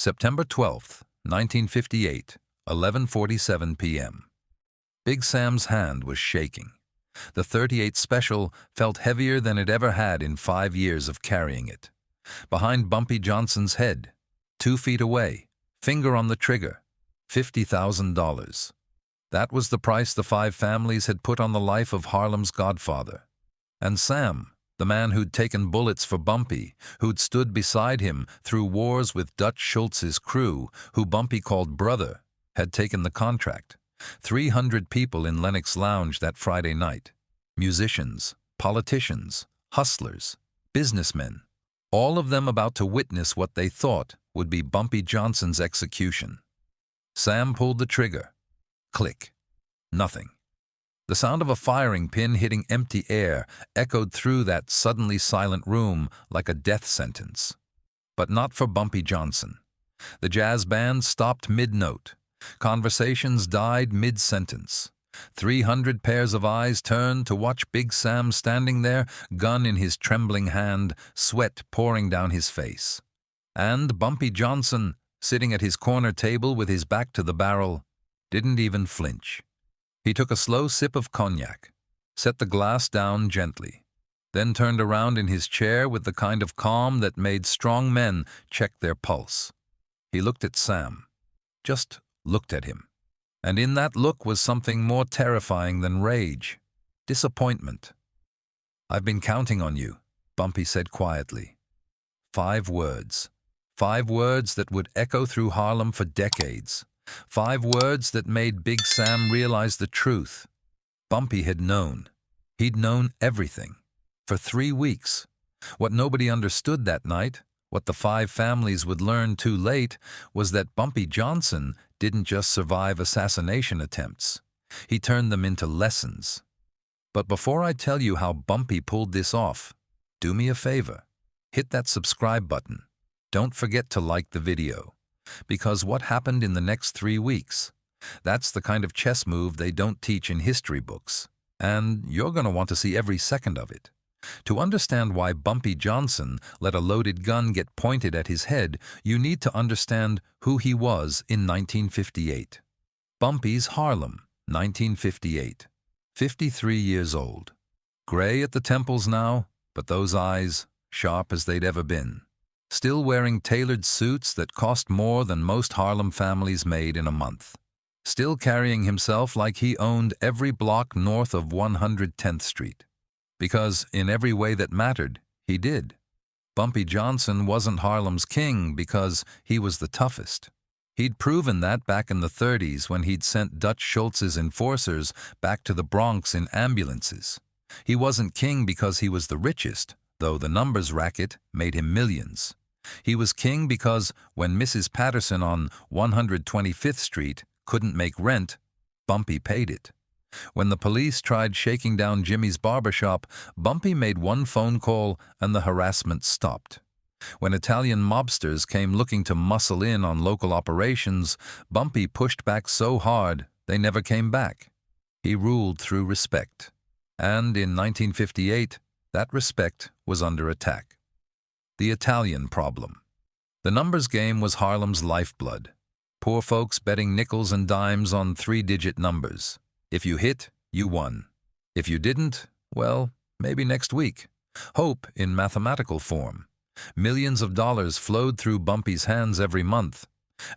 September 12th, 1958, 11:47 p.m. Big Sam's hand was shaking. The .38 Special felt heavier than it ever had in 5 years of carrying it. Behind Bumpy Johnson's head, 2 feet away, finger on the trigger, $50,000. That was the price the 5 families had put on the life of Harlem's godfather. And Sam, the man who'd taken bullets for Bumpy, who'd stood beside him through wars with Dutch Schultz's crew, who Bumpy called brother, had taken the contract. 300 people in Lennox Lounge that Friday night. Musicians, politicians, hustlers, businessmen, all of them about to witness what they thought would be Bumpy Johnson's execution. Sam pulled the trigger. Click. Nothing. The sound of a firing pin hitting empty air echoed through that suddenly silent room like a death sentence. But not for Bumpy Johnson. The jazz band stopped mid-note. Conversations died mid-sentence. 300 pairs of eyes turned to watch Big Sam standing there, gun in his trembling hand, sweat pouring down his face. And Bumpy Johnson, sitting at his corner table with his back to the barrel, didn't even flinch. He took a slow sip of cognac, set the glass down gently, then turned around in his chair with the kind of calm that made strong men check their pulse. He looked at Sam, just looked at him. And in that look was something more terrifying than rage, disappointment. "I've been counting on you," Bumpy said quietly. 5 words. 5 words that would echo through Harlem for decades. 5 words that made Big Sam realize the truth. Bumpy had known. He'd known everything. For 3 weeks. What nobody understood that night, what the 5 families would learn too late, was that Bumpy Johnson didn't just survive assassination attempts. He turned them into lessons. But before I tell you how Bumpy pulled this off, do me a favor. Hit that subscribe button. Don't forget to like the video. Because what happened in the next 3 weeks? That's the kind of chess move they don't teach in history books. And you're going to want to see every second of it. To understand why Bumpy Johnson let a loaded gun get pointed at his head, you need to understand who he was in 1958. Bumpy's Harlem, 1958. 53 years old. Gray at the temples now, but those eyes, sharp as they'd ever been. Still wearing tailored suits that cost more than most Harlem families made in a month. Still carrying himself like he owned every block north of 110th Street. Because in every way that mattered, he did. Bumpy Johnson wasn't Harlem's king because he was the toughest. He'd proven that back in the 30s when he'd sent Dutch Schultz's enforcers back to the Bronx in ambulances. He wasn't king because he was the richest, though the numbers racket made him millions. He was king because when Mrs. Patterson on 125th Street couldn't make rent, Bumpy paid it. When the police tried shaking down Jimmy's barbershop, Bumpy made one phone call and the harassment stopped. When Italian mobsters came looking to muscle in on local operations, Bumpy pushed back so hard they never came back. He ruled through respect. And in 1958, that respect was under attack. The Italian problem. The numbers game was Harlem's lifeblood. Poor folks betting nickels and dimes on 3-digit numbers. If you hit, you won. If you didn't, well, maybe next week. Hope in mathematical form. Millions of dollars flowed through Bumpy's hands every month.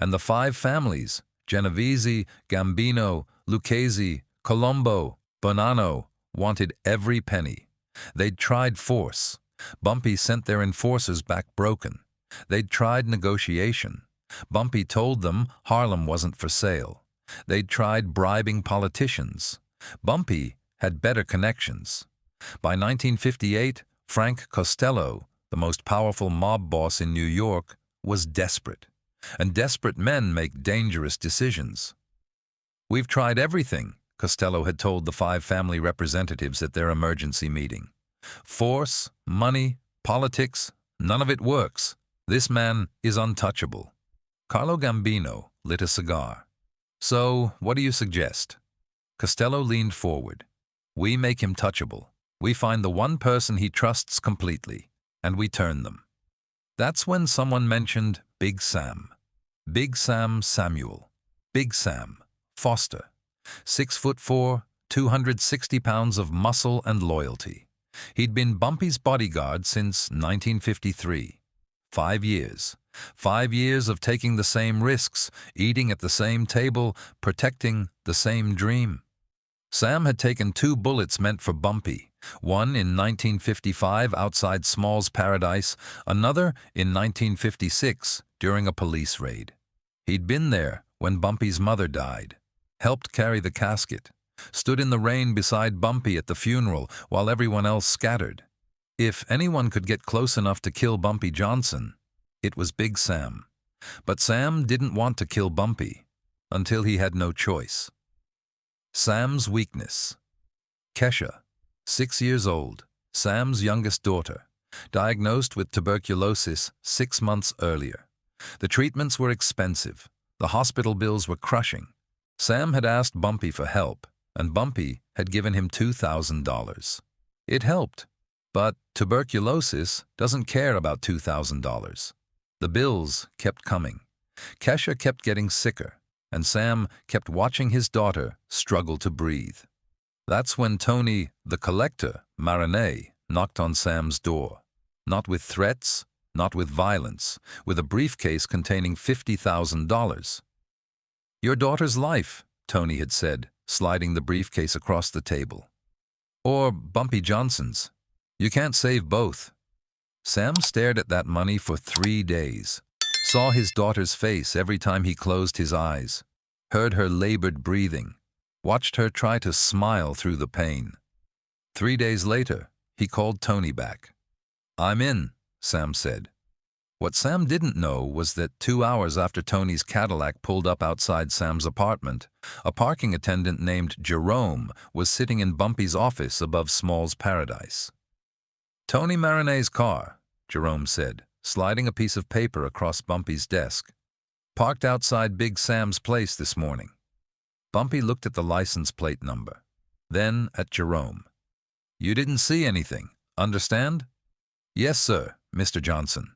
And the 5 families, Genovese, Gambino, Lucchese, Colombo, Bonanno, wanted every penny. They'd tried force. Bumpy sent their enforcers back broken. They'd tried negotiation. Bumpy told them Harlem wasn't for sale. They'd tried bribing politicians. Bumpy had better connections. By 1958, Frank Costello, the most powerful mob boss in New York, was desperate. And desperate men make dangerous decisions. "We've tried everything," Costello had told the 5 family representatives at their emergency meeting. "Force, money, politics, none of it works. This man is untouchable." Carlo Gambino lit a cigar. "So, what do you suggest?" Costello leaned forward. "We make him touchable. We find the one person he trusts completely, and we turn them." That's when someone mentioned Big Sam. Big Sam Samuel. Big Sam. Foster. 6'4", 260 pounds of muscle and loyalty. He'd been Bumpy's bodyguard since 1953. 5 years. 5 years of taking the same risks, eating at the same table, protecting the same dream. Sam had taken 2 bullets meant for Bumpy, one in 1955 outside Small's Paradise, another in 1956 during a police raid. He'd been there when Bumpy's mother died, helped carry the casket, stood in the rain beside Bumpy at the funeral while everyone else scattered. If anyone could get close enough to kill Bumpy Johnson, it was Big Sam. But Sam didn't want to kill Bumpy until he had no choice. Sam's weakness. Kesha, 6 years old, Sam's youngest daughter, diagnosed with tuberculosis 6 months earlier. The treatments were expensive. The hospital bills were crushing. Sam had asked Bumpy for help, and Bumpy had given him $2,000. It helped, but tuberculosis doesn't care about $2,000. The bills kept coming. Kesha kept getting sicker, and Sam kept watching his daughter struggle to breathe. That's when Tony, the collector, Marinette, knocked on Sam's door. Not with threats, not with violence, with a briefcase containing $50,000. "Your daughter's life," Tony had said, sliding the briefcase across the table. "Or Bumpy Johnson's. You can't save both." Sam stared at that money for 3 days, saw his daughter's face every time he closed his eyes, heard her labored breathing, watched her try to smile through the pain. 3 days later, he called Tony back. "I'm in," Sam said. What Sam didn't know was that 2 hours after Tony's Cadillac pulled up outside Sam's apartment, a parking attendant named Jerome was sitting in Bumpy's office above Small's Paradise. "Tony Marinette's car," Jerome said, sliding a piece of paper across Bumpy's desk. "Parked outside Big Sam's place this morning." Bumpy looked at the license plate number, then at Jerome. "You didn't see anything, understand?" "Yes, sir, Mr. Johnson."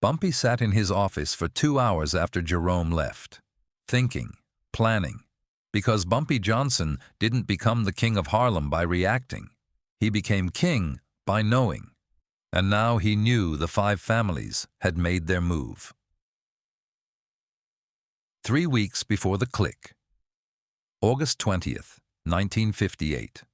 Bumpy sat in his office for 2 hours after Jerome left, thinking, planning, because Bumpy Johnson didn't become the king of Harlem by reacting. He became king by knowing, and now he knew the 5 families had made their move. 3 weeks before the click. August 20th, 1958.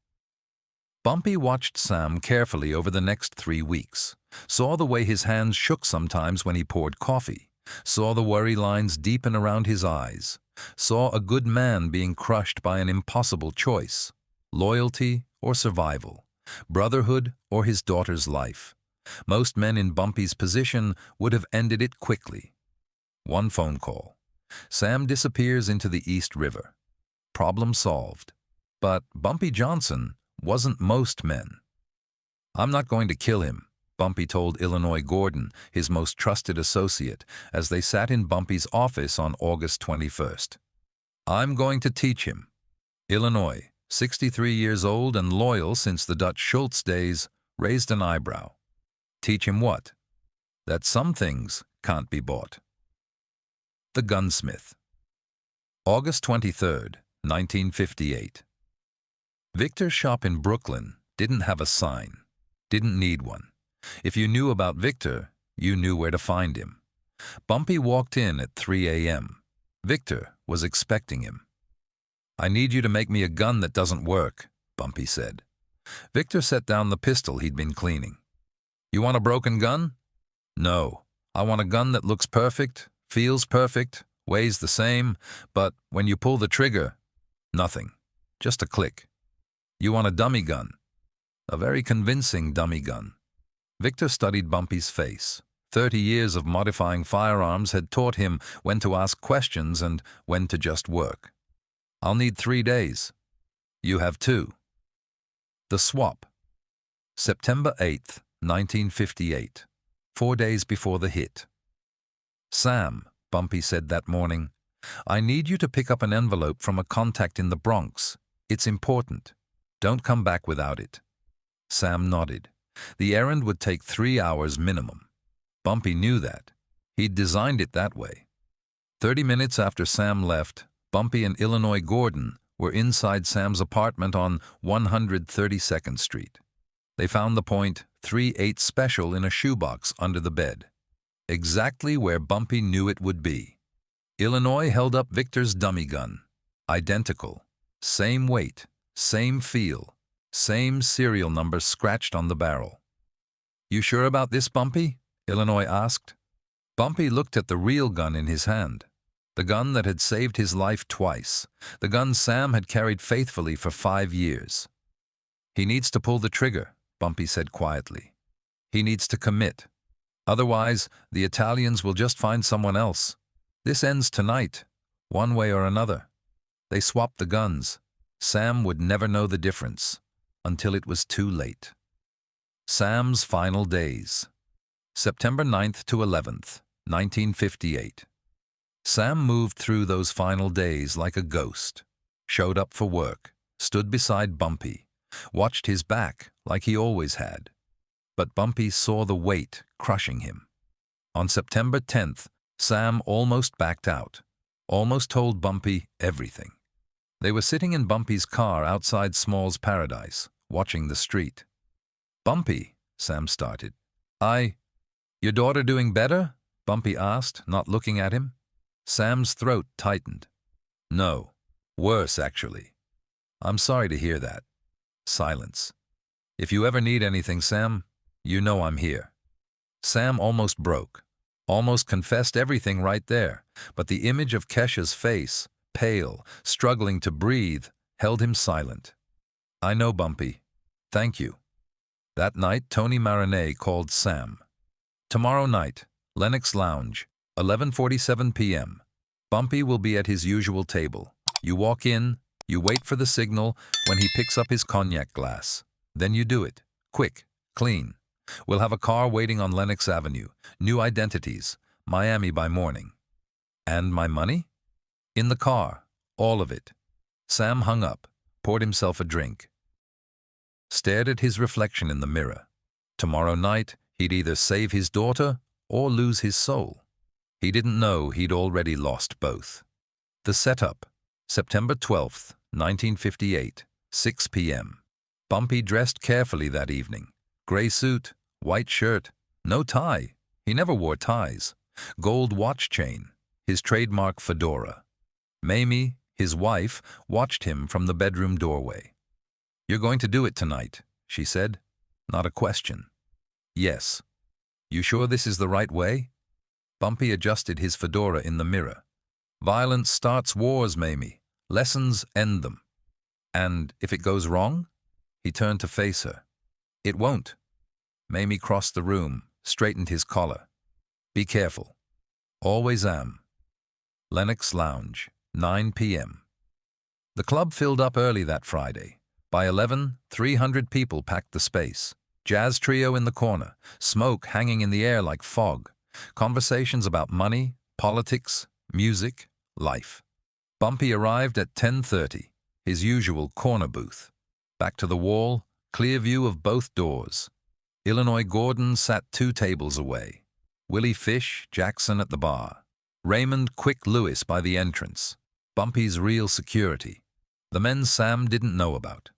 Bumpy watched Sam carefully over the next 3 weeks, saw the way his hands shook sometimes when he poured coffee, saw the worry lines deepen around his eyes, saw a good man being crushed by an impossible choice, loyalty or survival, brotherhood or his daughter's life. Most men in Bumpy's position would have ended it quickly. One phone call. Sam disappears into the East River. Problem solved. But Bumpy Johnson wasn't most men. "I'm not going to kill him," Bumpy told Illinois Gordon, his most trusted associate, as they sat in Bumpy's office on August 21st. "I'm going to teach him." Illinois, 63 years old and loyal since the Dutch Schultz days, raised an eyebrow. "Teach him what?" "That some things can't be bought." The Gunsmith. August 23rd, 1958. Victor's shop in Brooklyn didn't have a sign, didn't need one. If you knew about Victor, you knew where to find him. Bumpy walked in at 3 a.m. Victor was expecting him. "I need you to make me a gun that doesn't work," Bumpy said. Victor set down the pistol he'd been cleaning. "You want a broken gun?" "No, I want a gun that looks perfect, feels perfect, weighs the same, but when you pull the trigger, nothing, just a click." "You want a dummy gun?" "A very convincing dummy gun." Victor studied Bumpy's face. 30 years of modifying firearms had taught him when to ask questions and when to just work. "I'll need 3 days." "You have 2. The swap. September 8th, 1958, 4 days before the hit. "Sam," Bumpy said that morning, "I need you to pick up an envelope from a contact in the Bronx. It's important. Don't come back without it." Sam nodded. The errand would take 3 hours minimum. Bumpy knew that. He'd designed it that way. 30 minutes after Sam left, Bumpy and Illinois Gordon were inside Sam's apartment on 132nd Street. They found the .38 special in a shoebox under the bed, exactly where Bumpy knew it would be. Illinois held up Victor's dummy gun. Identical. Same weight, same feel, same serial number scratched on the barrel. "You sure about this, Bumpy?" Illinois asked. Bumpy looked at the real gun in his hand. The gun that had saved his life twice. The gun Sam had carried faithfully for 5 years. "He needs to pull the trigger," Bumpy said quietly. "He needs to commit. Otherwise, the Italians will just find someone else. This ends tonight, one way or another." They swapped the guns. Sam would never know the difference until it was too late. Sam's final days. September 9th to 11th, 1958. Sam moved through those final days like a ghost. Showed up for work, stood beside Bumpy, watched his back like he always had. But Bumpy saw the weight crushing him. On September 10th, Sam almost backed out, almost told Bumpy everything. They were sitting in Bumpy's car outside Small's Paradise, watching the street. "Bumpy," Sam started. Your daughter doing better?" Bumpy asked, not looking at him. Sam's throat tightened. "No, worse, actually." "I'm sorry to hear that." Silence. "If you ever need anything, Sam, you know I'm here." Sam almost broke, almost confessed everything right there, but the image of Kesha's face, pale, struggling to breathe, held him silent. "I know, Bumpy. Thank you." That night, Tony Marinette called Sam. "Tomorrow night, Lennox Lounge, 11:47 p.m. Bumpy will be at his usual table. You walk in, you wait for the signal when he picks up his cognac glass. Then you do it. Quick, clean. We'll have a car waiting on Lennox Avenue. New identities. Miami by morning." "And my money?" "In the car. All of it." Sam hung up, poured himself a drink. Stared at his reflection in the mirror. Tomorrow night, he'd either save his daughter or lose his soul. He didn't know he'd already lost both. The setup. September 12th, 1958, 6 p.m. Bumpy dressed carefully that evening. Gray suit, white shirt, no tie. He never wore ties. Gold watch chain, his trademark fedora. Mamie, his wife, watched him from the bedroom doorway. "You're going to do it tonight," she said. Not a question. "Yes." "You sure this is the right way?" Bumpy adjusted his fedora in the mirror. "Violence starts wars, Mamie. Lessons end them." "And if it goes wrong?" He turned to face her. "It won't." Mamie crossed the room, straightened his collar. "Be careful." "Always am." Lennox Lounge, 9 p.m. The club filled up early that Friday. By 11, 300 people packed the space. Jazz trio in the corner, smoke hanging in the air like fog. Conversations about money, politics, music, life. Bumpy arrived at 10:30, his usual corner booth. Back to the wall, clear view of both doors. Illinois Gordon sat 2 tables away. Willie Fish Jackson at the bar. Raymond Quick Lewis by the entrance. Bumpy's real security. The men Sam didn't know about.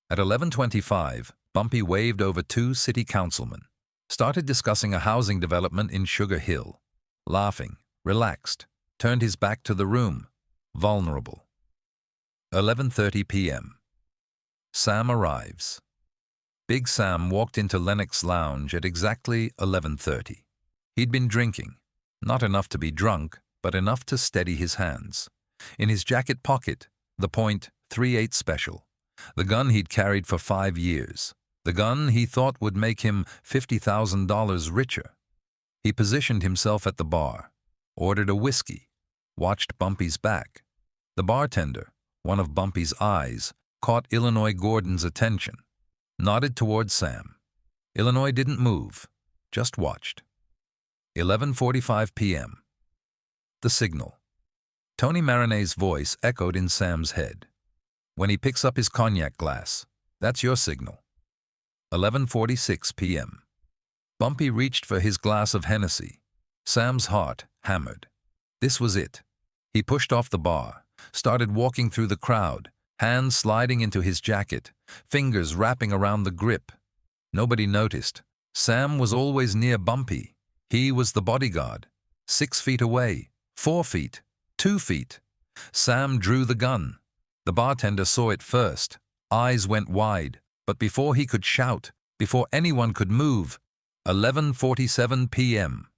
At 11:25, Bumpy waved over 2 city councilmen. Started discussing a housing development in Sugar Hill. Laughing, relaxed, turned his back to the room. Vulnerable. 11:30 p.m. Sam arrives. Big Sam walked into Lennox Lounge at exactly 11:30. He'd been drinking. Not enough to be drunk, but enough to steady his hands. In his jacket pocket, the .38 special. The gun he'd carried for 5 years. The gun he thought would make him $50,000 richer. He positioned himself at the bar, ordered a whiskey, watched Bumpy's back. The bartender, one of Bumpy's eyes, caught Illinois Gordon's attention. Nodded toward Sam. Illinois didn't move, just watched. 11:45 p.m. The signal. Tony Marinette's voice echoed in Sam's head. "When he picks up his cognac glass, that's your signal." 11:46 p.m. Bumpy reached for his glass of Hennessy. Sam's heart hammered. This was it. He pushed off the bar, started walking through the crowd, hands sliding into his jacket, fingers wrapping around the grip. Nobody noticed. Sam was always near Bumpy. He was the bodyguard. 6 feet away, 4 feet, 2 feet. Sam drew the gun. The bartender saw it first. Eyes went wide, but before he could shout, before anyone could move, 11:47 p.m.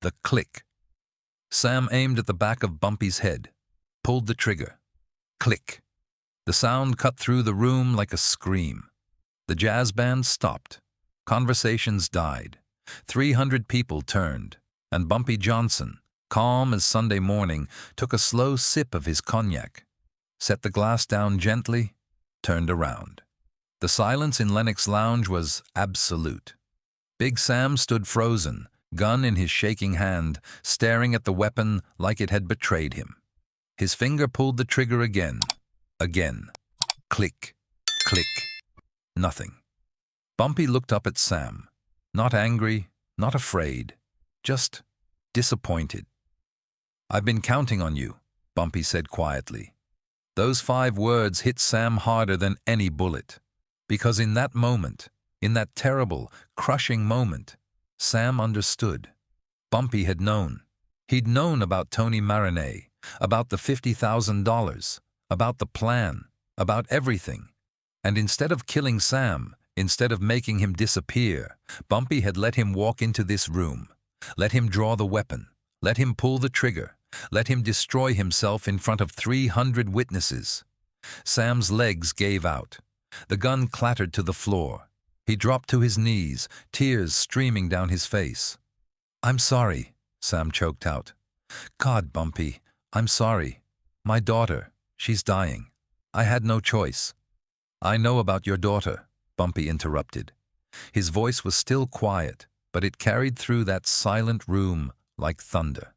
The click. Sam aimed at the back of Bumpy's head, pulled the trigger. Click. The sound cut through the room like a scream. The jazz band stopped. Conversations died. 300 people turned, and Bumpy Johnson, calm as Sunday morning, took a slow sip of his cognac, set the glass down gently, turned around. The silence in Lennox Lounge was absolute. Big Sam stood frozen, gun in his shaking hand, staring at the weapon like it had betrayed him. His finger pulled the trigger again. Click, click. Nothing. Bumpy looked up at Sam. Not angry, not afraid, just disappointed. "I've been counting on you," Bumpy said quietly. Those 5 words hit Sam harder than any bullet. Because in that moment, in that terrible, crushing moment, Sam understood. Bumpy had known. He'd known about Tony Marinette, about the $50,000, about the plan, about everything. And instead of killing Sam, instead of making him disappear, Bumpy had let him walk into this room, let him draw the weapon, let him pull the trigger, let him destroy himself in front of 300 witnesses. Sam's legs gave out. The gun clattered to the floor. He dropped to his knees, tears streaming down his face. "I'm sorry," Sam choked out. "God, Bumpy, I'm sorry. My daughter, she's dying. I had no choice." "I know about your daughter," Bumpy interrupted. His voice was still quiet, but it carried through that silent room like thunder.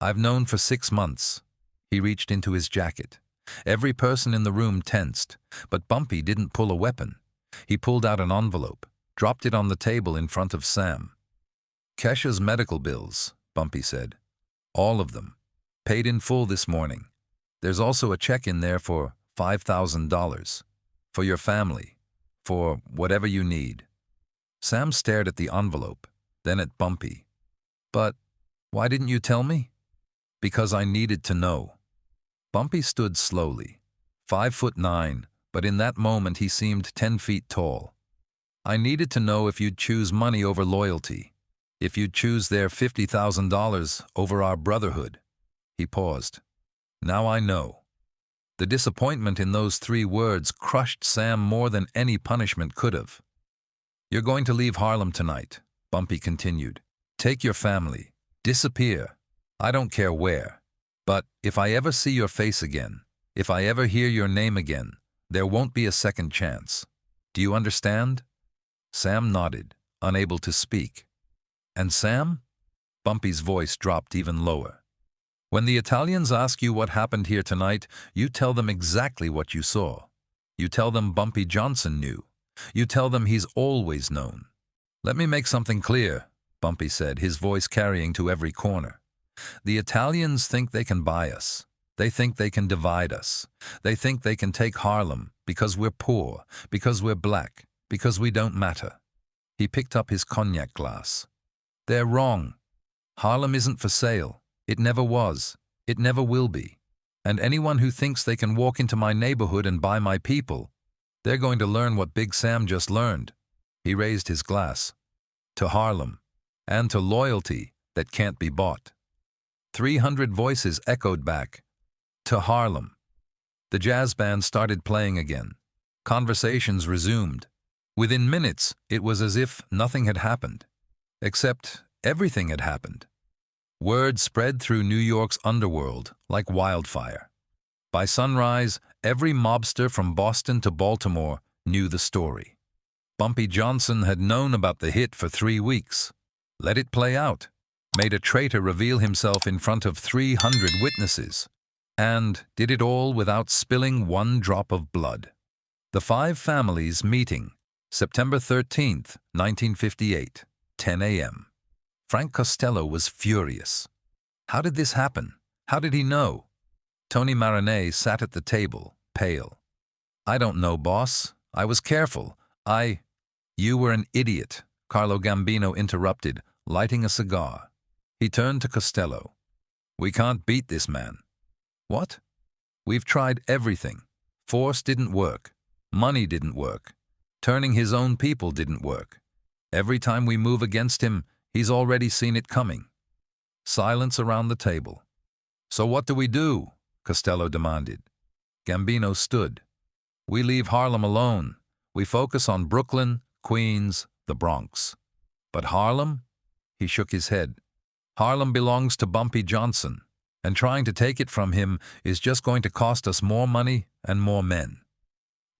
"I've known for 6 months." He reached into his jacket. Every person in the room tensed, but Bumpy didn't pull a weapon. He pulled out an envelope, dropped it on the table in front of Sam. "Kesha's medical bills," Bumpy said. "All of them. Paid in full this morning. There's also a check in there for $5,000. For your family. For whatever you need." Sam stared at the envelope, then at Bumpy. "But why didn't you tell me?" "Because I needed to know." Bumpy stood slowly, 5'9", but in that moment he seemed 10 feet tall. "I needed to know if you'd choose money over loyalty, if you'd choose their $50,000 over our brotherhood." He paused. "Now I know." The disappointment in those 3 words crushed Sam more than any punishment could have. "You're going to leave Harlem tonight," Bumpy continued. "Take your family. Disappear. I don't care where. But if I ever see your face again, if I ever hear your name again, there won't be a second chance. Do you understand?" Sam nodded, unable to speak. "And Sam?" Bumpy's voice dropped even lower. "When the Italians ask you what happened here tonight, you tell them exactly what you saw. You tell them Bumpy Johnson knew. You tell them he's always known." "Let me make something clear," Bumpy said, his voice carrying to every corner. "The Italians think they can buy us. They think they can divide us. They think they can take Harlem because we're poor, because we're black, because we don't matter." He picked up his cognac glass. "They're wrong. Harlem isn't for sale. It never was. It never will be. And anyone who thinks they can walk into my neighborhood and buy my people, they're going to learn what Big Sam just learned." He raised his glass. "To Harlem, and to loyalty that can't be bought." 300 voices echoed back. "To Harlem." The jazz band started playing again. Conversations resumed. Within minutes, it was as if nothing had happened. Except everything had happened. Word spread through New York's underworld like wildfire. By sunrise, every mobster from Boston to Baltimore knew the story. Bumpy Johnson had known about the hit for 3 weeks. Let it play out. Made a traitor reveal himself in front of 300 witnesses. And did it all without spilling one drop of blood. The 5 families meeting, September 13th, 1958, 10 a.m. Frank Costello was furious. How did this happen? How did he know? Tony Marinette sat at the table, pale. I don't know, boss. I was careful. You were an idiot, Carlo Gambino interrupted, lighting a cigar. He turned to Costello. We can't beat this man. What? We've tried everything. Force didn't work. Money didn't work. Turning his own people didn't work. Every time we move against him, he's already seen it coming. Silence around the table. So what do we do? Costello demanded. Gambino stood. We leave Harlem alone. We focus on Brooklyn, Queens, the Bronx. But Harlem? He shook his head. Harlem belongs to Bumpy Johnson, and trying to take it from him is just going to cost us more money and more men.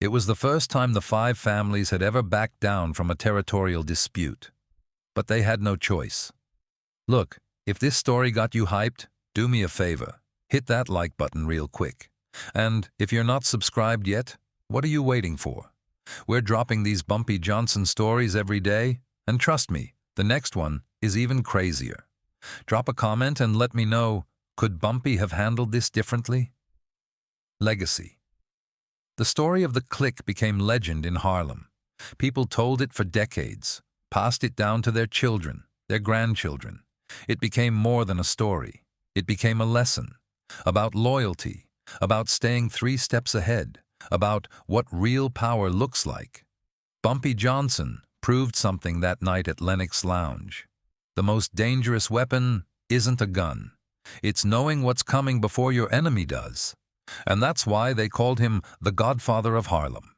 It was the first time the 5 families had ever backed down from a territorial dispute. But they had no choice. Look, if this story got you hyped, do me a favor. Hit that like button real quick. And if you're not subscribed yet, what are you waiting for? We're dropping these Bumpy Johnson stories every day, and trust me, the next one is even crazier. Drop a comment and let me know, could Bumpy have handled this differently? Legacy. The story of the clique became legend in Harlem. People told it for decades, passed it down to their children, their grandchildren. It became more than a story. It became a lesson about loyalty, about staying 3 steps ahead, about what real power looks like. Bumpy Johnson proved something that night at Lennox Lounge. The most dangerous weapon isn't a gun. It's knowing what's coming before your enemy does. And that's why they called him the Godfather of Harlem.